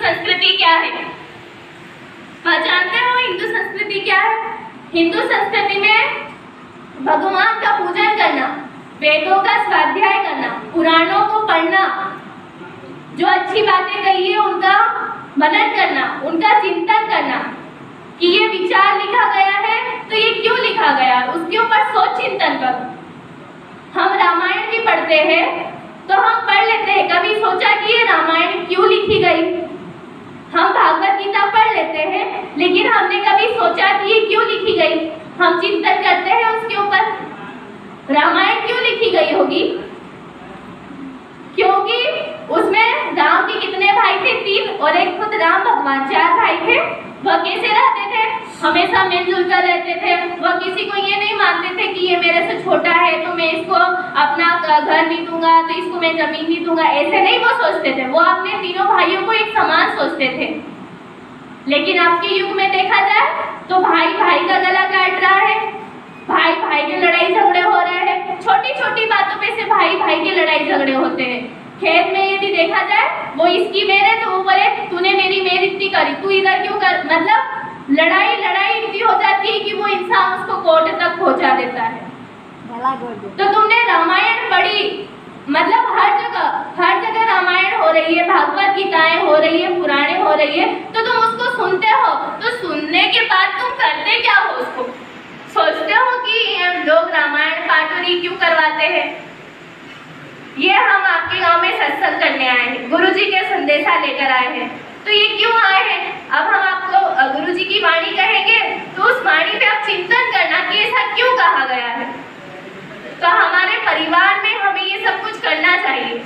संस्कृति क्या है? जानते हो हिंदू संस्कृति क्या है? हिंदू संस्कृति में भगवान का पूजन करना, वेदों का स्वाध्याय करना, पुराणों को पढ़ना, जो अच्छी बातें कही है उनका मनन करना, उनका चिंतन करना कि ये विचार लिखा गया है तो ये क्यों लिखा गया, उसके ऊपर सोच चिंतन करो। हम रामायण भी पढ़ते हैं तो हम पढ़ लेते हैं, कभी सोचा कि ये रामायण क्यों लिखी गई? हम भागवत गीता पढ़ लेते हैं लेकिन हमने कभी सोचा कि ये क्यों लिखी गई? हम चिंतन करते हैं उसके ऊपर। रामायण क्यों लिखी गई होगी? क्योंकि उसमें राम के कितने भाई थे? 3, और एक खुद राम भगवान, 4 भाई थे। वह कैसे रहते थे? हमेशा मिलजुल कर रहते थे। वह किसी को ये नहीं मानते थे कि ये मेरे से छोटा है तो मैं इसको अपना घर नहीं दूंगा, तो इसको मैं जमीन नहीं दूंगा, ऐसे नहीं वो सोचते थे। वो अपने तीनों भाइयों को एक समान सोचते थे। लेकिन अब के युग में देखा जाए तो भाई भाई का गला काट रहा है, भाई भाई के लड़ाई झगड़े हो रहे हैं, छोटी छोटी बातों पे से भाई भाई के लड़ाई झगड़े होते हैं। खेत में यदि देखा जाए वो इसकी मेरे तो वो बोले तूने मेरी मेरी इतनी करी, तू इधर क्यों कर, मतलब लड़ाई इतनी हो जाती है कि वो इंसान उसको कोर्ट तक पहुंचा देता है। तो तुमने रामायण पढ़ी, मतलब हर जगह रामायण हो रही है, भागवत गीताएं हो रही है, पुराणे हो रही है, तो तुम उसको सुनते हो, तो सुनने के बाद तुम करते क्या हो? उसको सोचते हो कि लोग रामायण पाठोरी क्यों करवाते हैं? ये हम आपके गांव में सत्संग करने आए हैं, गुरुजी के संदेशा लेकर आए हैं। तो ये क्यों आए हैं? अब हम आपको गुरुजी की वाणी कहेंगे तो उस वाणी पे आप चिंतन करना कि ऐसा क्यों कहा गया है। तो हमारे परिवार में हमें ये सब कुछ करना चाहिए।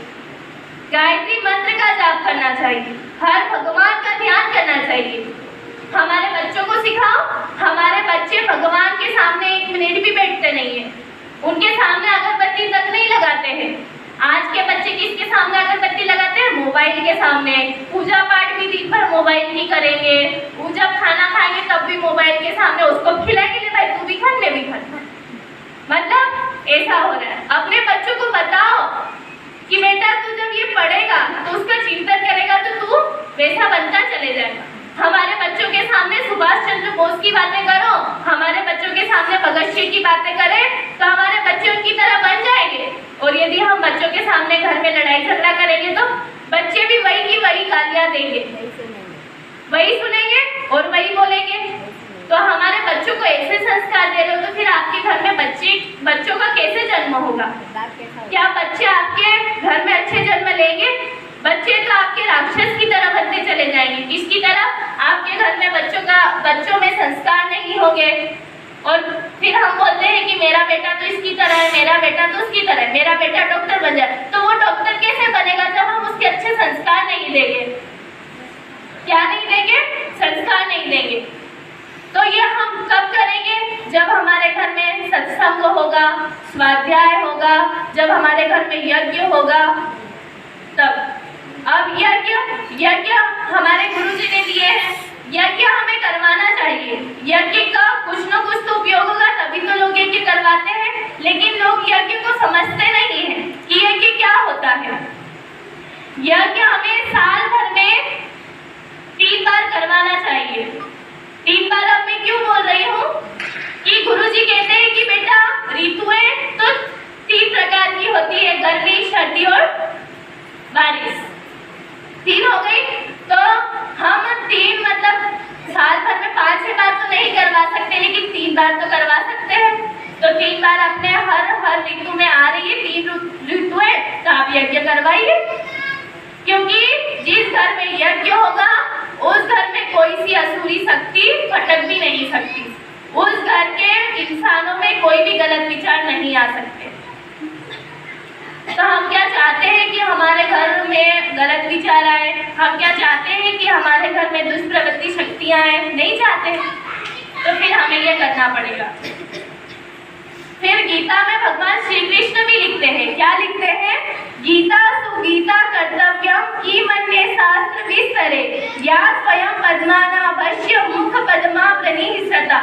गायत्री मंत्र का जाप करना चाहिए, हर भगवान का ध्यान करना चाहिए। हमारे बच्चों को सिखाओ। हमारे बच्चे भगवान के सामने 1 मिनट भी बैठते नहीं है, उनके सामने अगरबत्ती तक नहीं लगाते हैं। आज के बच्चे किसके सामने अगरबत्ती लगाते हैं? मोबाइल के सामने। पूजा पाठ भी दिन भर मोबाइल ही करेंगे, वो जब खाना खाएंगे तब भी मोबाइल के सामने, उसको खिलाएंगे ले भाई तू भी खा मैं भी खा। मतलब ऐसा हो रहा है। अपने बच्चों को बताओ कि बेटा तू जब ये पढ़ेगा तो उसका चिंतन करेगा तो तू वैसा बनता चले जाएगा। हमारे बच्चों के सामने सुभाष चंद्र बोस की बातें करो, हमारे बच्चों के सामने भगत सिंह की बातें करें तो हमारे बच्चे उनकी तरह बन जाएंगे। और यदि हम बच्चों के सामने घर में लड़ाई झगड़ा करेंगे तो बच्चे भी वही की वही गालियां देंगे, वही सुनेंगे और वही बोलेंगे। तो हमारे बच्चों को ऐसे संस्कार दे रहे हो तो फिर आपके घर में बच्चों का कैसे जन्म होगा? क्या बच्चे आपके घर में अच्छे जन्म लेंगे? बच्चे तो आपके राक्षस की तरह बनते चले जाएंगे। किसकी तरह? आपके घर में बच्चों में संस्कार नहीं होंगे। और फिर हम बोलते हैं कि मेरा बेटा तो इसकी तरह है, मेरा बेटा तो उसकी तरह है, मेरा बेटा डॉक्टर बन जाए। तो वो डॉक्टर कैसे बनेगा जब हम उसके अच्छे संस्कार नहीं देंगे? क्या नहीं देंगे? संस्कार नहीं देंगे। तो ये हम कब करेंगे? जब हमारे घर में सत्संग होगा, स्वाध्याय होगा, जब हमारे घर में यज्ञ होगा तब। अब यज्ञ हमारे गुरुजी ने दिए हैं, यज्ञ हमें करवाना चाहिए। यज्ञ का कुछ न कुछ तो उपयोग होगा, तभी तो लोग यज्ञ करवाते हैं। लेकिन लोग यज्ञ को समझते नहीं हैं कि यज्ञ क्या होता है। यज्ञ हमें साल भर में 3 बार करवाना चाहिए। 3 बार अब मैं क्यों बोल रही हूँ कि गुरुजी कहते हैं कि बेटा ऋतुएं तो 3 प्रकार की होती है, गर्मी, सर्दी और बारिश। 3 हो गई। तो हम 3 मतलब साल भर में 5-6 बार तो नहीं करवा सकते, लेकिन 3 बार तो करवा सकते हैं। तो 3 बार अपने हर ऋतु में आ रही है 3 ऋतुएं, तो आप यज्ञ करवाइए। क्योंकि जिस घर में यज्ञ होगा उस घर में कोई सी असुरी शक्ति फटक भी नहीं सकती, उस घर के इंसानों में कोई भी गलत विचार नहीं आ सकते। तो हम क्या चाहते हैं कि हमारे घर में गलत विचार आए? हम क्या चाहते हैं कि हमारे घर में दुष्प्रवृत्ति शक्तियां आए? नहीं चाहते। तो फिर हमें ये करना पड़ेगा। फिर गीता में भगवान श्री कृष्ण भी लिखते हैं, क्या लिखते हैं? गीता सुगीता कर्तव्यम की मन्ये शास्त्र विस्तरे या स्वयं पद्माना अवश्य मुख पद्मा प्रणिहिसता।